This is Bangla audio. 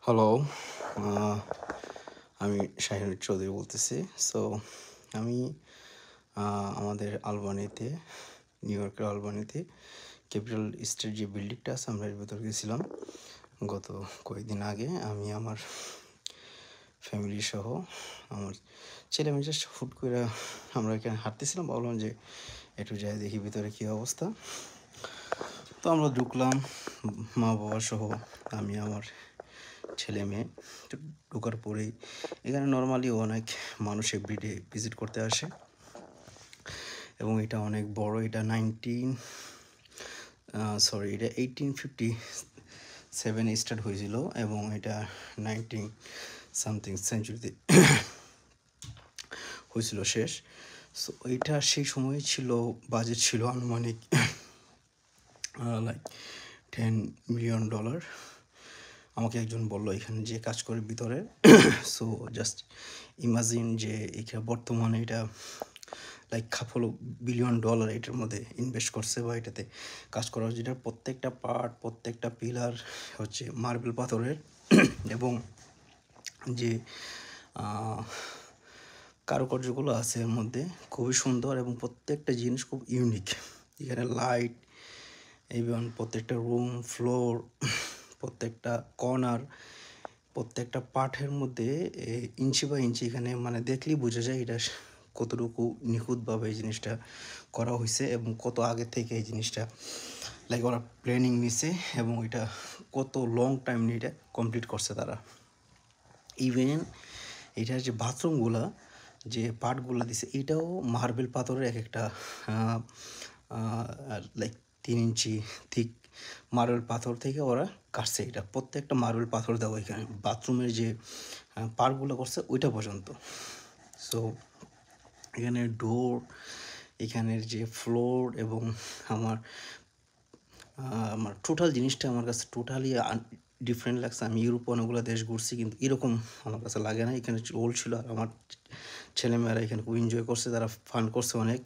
হ্যালো, আহ, আমি শাহিন চৌধুরী বলতেছি। সো আমি আমাদের আলবানিতে, নিউ ইয়র্কের আলবানিতে ক্যাপিটাল স্টেট যে বিল্ডিংটা আছে আমরা এর ভেতর গেছিলাম গত কয়েকদিন আগে। আমি আমার ফ্যামিলি সহ আমার ছেলে মেয়ে জাস্ট হুট করে আমরা এখানে হাঁটতেছিলাম, ভাবলাম যে একটু যাই দেখি ভিতরে কী অবস্থা। তো আমরা ঢুকলাম মা বাবা সহ, আমি আমার ছেলে মেয়ে। তো ঢোকার পরেই এখানে নর্মালি অনেক মানুষ এভরিডে ভিজিট করতে আসে এবং এটা অনেক বড়। এটা এটা 1857 স্টার্ট হয়েছিল এবং এটা 19 সামথিং সেঞ্চুরিতে হয়েছিল শেষ। সো এটা সেই সময় ছিল, বাজেট ছিল আনুমানিক লাইক $10 মিলিয়ন। আমাকে একজন বললো এখানে যে কাজ করে ভিতরে। সো জাস্ট ইমাজিন যে এখানে বর্তমানে এটা লাইক $2 বিলিয়ন এটার মধ্যে ইনভেস্ট করছে বা এটাতে কাজ করা হচ্ছে। এটার প্রত্যেকটা পার্ট, প্রত্যেকটা পিলার হচ্ছে মার্বেল পাথরের এবং যে কারুকার্যগুলো আছে এর মধ্যে খুবই সুন্দর এবং প্রত্যেকটা জিনিস খুব ইউনিক। এখানে লাইট এবং প্রত্যেকটা রুম, ফ্লোর, প্রত্যেকটা কর্নার, প্রত্যেকটা পার্টের মধ্যে ইঞ্চি বাই ইঞ্চি এখানে মানে দেখলেই বোঝা যায় এটা কতটুকু নিখুঁতভাবে এই জিনিসটা করা হয়েছে এবং কত আগে থেকে এই জিনিসটা লাইক ওরা প্ল্যানিং নিছে এবং এটা কত লং টাইম নিয়ে এটা কমপ্লিট করছে তারা। ইভেন এটার যে বাথরুমগুলা, যে পার্টগুলো দিছে, এটাও মার্বেল পাথরের এক একটা লাইক 3 ইঞ্চি থিক মার্বেল পাথর থেকে ওরা কাটছে। এটা প্রত্যেকটা মার্বেল পাথর দেওয়া এখানে বাথরুমের যে পার্টগুলো করছে ওইটা পর্যন্ত। সো এখানে ডোর, এখানের যে ফ্লোর এবং আমার আমার টোটাল জিনিসটা আমার কাছে টোটালি ডিফারেন্ট লাগছে। আমি ইউরোপ অনেকগুলো দেশ ঘুরছি কিন্তু এরকম আমার কাছে লাগে না। এখানে ওল্ড ছিল আর আমার ছেলেমেয়েরা এখানে খুব এনজয় করছে, তারা ফান করছে অনেক।